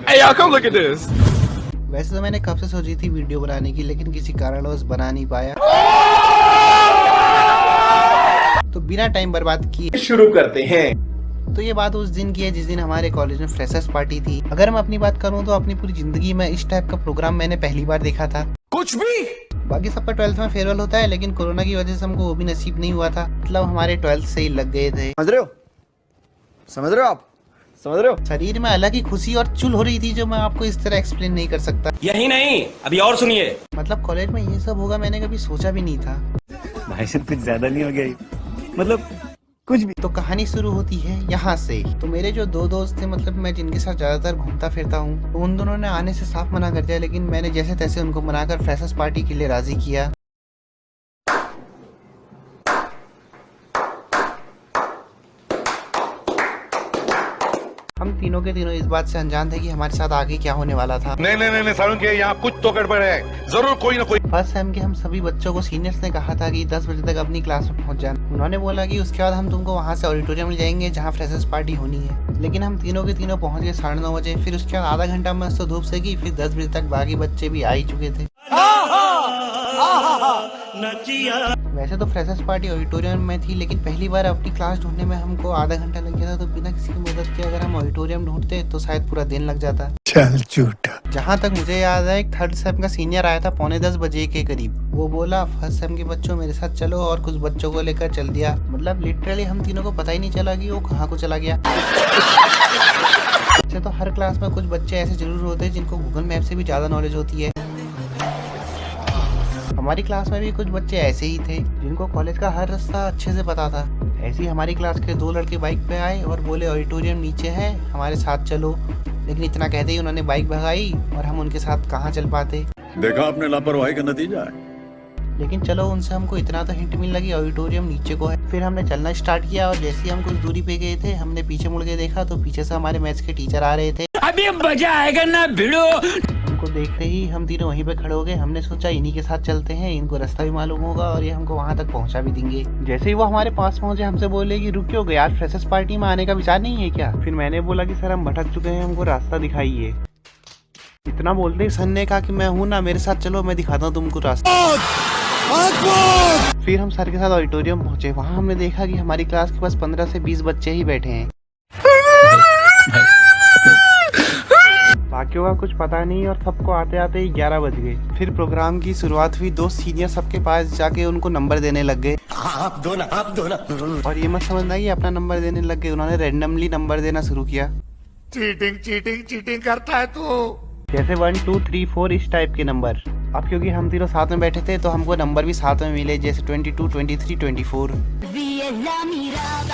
Hey y'all, come look at this. वैसे तो मैंने कब से सोची थी वीडियो बनाने की, लेकिन किसी कारणवश बना नहीं पाया। तो बिना टाइम बर्बाद किए शुरू करते हैं। तो ये बात उस दिन की है जिस दिन हमारे कॉलेज में फ्रेशर्स पार्टी थी। अगर मैं अपनी बात करूं तो अपनी पूरी जिंदगी में इस टाइप का प्रोग्राम मैंने पहली बार देखा था। कुछ भी बाकी सबका 12th में फेयरवेल होता है, लेकिन कोरोना की वजह से हमको वो भी नसीब नहीं हुआ था। मतलब हमारे 12th से ही लग गए थे। समझ रहे हो? समझ रहे हो आप? समझ रहे हो? शरीर में अलग ही खुशी और चुल हो रही थी जो मैं आपको इस तरह एक्सप्लेन नहीं कर सकता। यही नहीं, अभी और सुनिए। मतलब कॉलेज में ये सब होगा मैंने कभी सोचा भी नहीं था। भाई साहब कुछ ज्यादा नहीं हो गया ये? मतलब कुछ भी। तो कहानी शुरू होती है यहाँ से। तो मेरे जो दो दोस्त थे, मतलब मैं जिनके साथ ज्यादातर घूमता फिरता हूँ, तो उन दोनों ने आने से साफ मना कर दिया, लेकिन मैंने जैसे तैसे उनको मनाकर फ्रेशर्स पार्टी के लिए राजी किया। हम तीनों के तीनों इस बात से अनजान थे कि हमारे साथ आगे क्या होने वाला था। नहीं सारुण के यहाँ कुछ तो गड़बड़ है, जरूर कोई ना कोई। फर्स्ट सेम के हम सभी बच्चों को सीनियर्स ने कहा था कि 10 बजे तक अपनी क्लास में पहुंच जाना। उन्होंने बोला कि उसके बाद हम तुमको वहां से ऑडिटोरियम ले जाएंगे जहां फ्रेशर्स पार्टी होनी है। लेकिन हम तीनों के तीनों पहुंच गए 9:30 बजे। फिर उसके बाद आधा घंटा मस्त धूप से की, फिर 10 बजे तक बाकी बच्चे भी आ ही चुके थे। वैसे तो फ्रेशर्स पार्टी ऑडिटोरियम में थी, लेकिन पहली बार अपनी क्लास ढूंढने में हमको आधा घंटा लग गया था। तो बिना किसी की मदद के अगर हम ऑडिटोरियम ढूंढते तो शायद पूरा दिन लग जाता। चल झूठा। जहाँ तक मुझे याद है, एक 3rd सेम का सीनियर आया था 9:45 बजे के करीब। वो बोला, फर्स्ट सेम के बच्चों मेरे साथ चलो, और कुछ बच्चों को लेकर चल दिया। मतलब लिटरली हम तीनों को पता ही नहीं चला कि वो कहाँ को चला गया। अच्छा, तो हर क्लास में कुछ बच्चे ऐसे जरूर होते हैं जिनको गूगल मैप से भी ज्यादा नॉलेज होती है। हमारी क्लास में भी कुछ बच्चे ऐसे ही थे जिनको कॉलेज का हर रास्ता अच्छे से पता था। ऐसे ही हमारी क्लास के 2 लड़के बाइक पे आए और बोले ऑडिटोरियम नीचे है, हमारे साथ चलो। लेकिन इतना कहते ही उन्होंने बाइक भगाई और हम उनके साथ कहाँ चल पाते। देखा आपने लापरवाही का नतीजा है। लेकिन चलो, उनसे हमको इतना तो हिंट मिल लगी ऑडिटोरियम नीचे को है। फिर हमने चलना स्टार्ट किया और जैसे ही हम कुछ दूरी पे गए थे, हमने पीछे मुड़ के देखा तो पीछे से हमारे मैथ्स के टीचर आ रहे थे। अभी मजा आएगा ना भिड़ो। उनको देखते ही हम तीनों वहीं पे खड़े हो गए। हमने सोचा इन्हीं के साथ चलते हैं, इनको रास्ता भी मालूम होगा और ये हमको वहां तक पहुंचा भी देंगे। जैसे ही वो हमारे पास पहुंचे, हमसे बोले कि रुक क्यों गए, आज फ्रेशर्स पार्टी में आने का विचार नहीं है क्या? फिर मैंने बोला कि सर हम भटक चुके हैं, हमको रास्ता दिखाइए। इतना बोलते ही सर ने कहा कि मैं हूँ ना, मेरे साथ चलो, मैं दिखाता हूँ तुमको रास्ता। फिर हम सर के साथ ऑडिटोरियम पहुंचे। वहाँ हमने देखा कि हमारी क्लास के पास 15 से 20 बच्चे ही बैठे हैं। बाकियों का कुछ पता नहीं और सबको आते आते ही 11 बज गए। फिर प्रोग्राम की शुरुआत हुई। 2 सीनियर सबके पास जाके उनको नंबर देने लग गए। आप दो ना। और ये मत समझना कि अपना नंबर देने लग गए, उन्होंने रैंडमली नंबर देना शुरू किया। चीटिंग करता है तू। जैसे 1 2 3 4 इस टाइप के नंबर। अब क्योंकि हम तीनों साथ में बैठे थे तो हमको नंबर भी साथ में मिले, जैसे 22 23 24।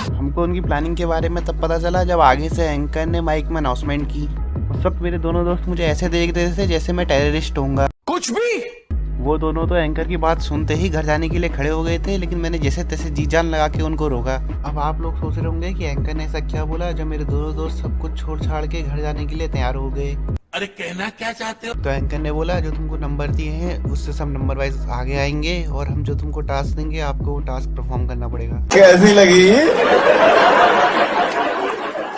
हमको उनकी प्लानिंग के बारे में तब पता चला जब आगे से एंकर ने माइक में अनाउंसमेंट की। उस वक्त मेरे दोनों दोस्त मुझे ऐसे देख रहे थे जैसे मैं टेररिस्ट होऊंगा। कुछ भी वो दोनों तो एंकर की बात सुनते ही घर जाने के लिए खड़े हो गए थे, लेकिन मैंने जैसे तैसे जी जान लगा के उनको रोका। अब आप लोग सोच रहे होंगे कि एंकर ने ऐसा क्या बोला जब मेरे दोनों दोस्त सब कुछ छोड़ छाड़ के घर जाने के लिए तैयार हो गए। अरे कहना क्या चाहते हो? तो एंकर ने बोला, जो तुमको नंबर दिए हैं उससे सब नंबर वाइज आगे आएंगे और हम जो तुमको टास्क देंगे आपको वो टास्क परफॉर्म करना पड़ेगा। कैसी लगी?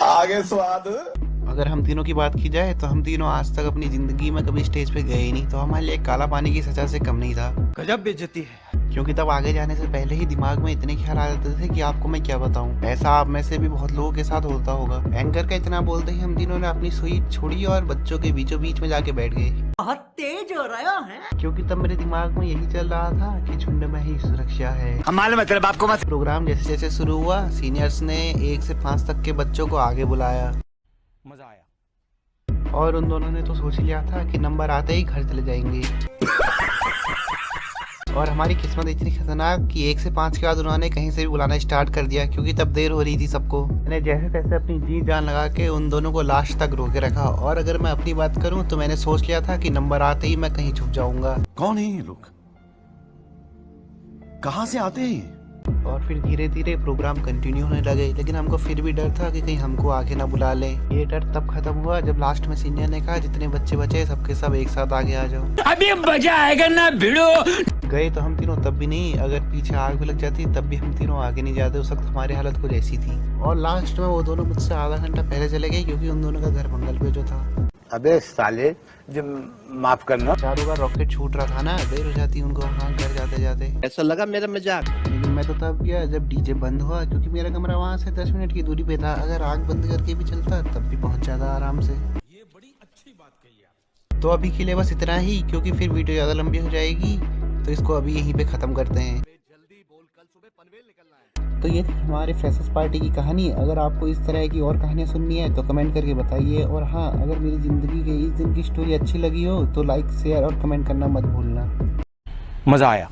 आगे स्वाद। अगर हम तीनों की बात की जाए तो हम तीनों आज तक अपनी जिंदगी में कभी स्टेज पे गए ही नहीं, तो हमारे लिए काला पानी की सजा से कम नहीं था। गजब बेइज्जती है। क्योंकि तब आगे जाने से पहले ही दिमाग में इतने ख्याल आ जाते थे कि आपको मैं क्या बताऊं। ऐसा आप में से भी बहुत लोगों के साथ होता होगा। एंकर का इतना बोलते ही हम तीनों ने अपनी सुई छोड़ी और बच्चों के बीचों बीच में जाके बैठ गए। बहुत तेज हो रहा है। क्योंकि तब मेरे दिमाग में यही चल रहा था कि झुंड में ही सुरक्षा है। हम मालूम है तेरे बाप को मत। प्रोग्राम जैसे जैसे शुरू हुआ, सीनियर्स ने 1 से 5 तक के बच्चों को आगे बुलाया। मजा आया। और उन दोनों ने तो सोच लिया था कि नंबर आते ही घर चले जाएंगे। और हमारी किस्मत इतनी खतरनाक कि 1 से 5 के बाद उन्होंने कहीं से भी बुलाना स्टार्ट कर दिया, क्योंकि तब देर हो रही थी सबको। मैंने जैसे तैसे अपनी जी जान लगा के उन दोनों को लास्ट तक रोके रखा। और अगर मैं अपनी बात करूं तो मैंने सोच लिया था कि नंबर आते ही मैं कहीं छुप जाऊंगा। कौन है ये लोग? कहाँ से आते हैं? और फिर धीरे धीरे प्रोग्राम कंटिन्यू होने लगे, लेकिन हमको फिर भी डर था कि कहीं हमको आगे ना बुला ले। ये डर तब खत्म हुआ जब लास्ट में सीनियर ने कहा, जितने बच्चे बचे सबके सब एक साथ आगे आ जाओ। अभी मजा आएगा ना भिड़ो। गए तो हम तीनों तब भी नहीं, अगर पीछे आग भी लग जाती तब भी हम तीनों आगे नहीं जाते। उस वक्त हमारी हालत कुछ ऐसी थी। और लास्ट में वो दोनों मुझसे आधा घंटा पहले चले गए, क्योंकि उन दोनों का घर मंगल पे जो था। अबे साले, जो माफ करना। चारों का रॉकेट छूट रहा था ना, देर हो जाती उनको वहाँ घर जाते जाते। ऐसा लगा मेरा मजाक। लेकिन मैं तो तब गया जब डीजे बंद हुआ, क्योंकि मेरा कमरा वहाँ से 10 मिनट की दूरी पे था। अगर आग बंद करके भी चलता तब भी पहुँच जाता आराम से। ये बड़ी अच्छी बात कही आप। तो अभी के लिए बस इतना ही, क्योंकि फिर वीडियो ज़्यादा लंबी हो जाएगी, तो इसको अभी यहीं पे ख़त्म करते हैं। तो ये थी हमारे फ्रेशर्स पार्टी की कहानी। अगर आपको इस तरह की और कहानियाँ सुननी है तो कमेंट करके बताइए। और हाँ, अगर मेरी ज़िंदगी के इस दिन की स्टोरी अच्छी लगी हो तो लाइक, शेयर और कमेंट करना मत भूलना। मजा आया।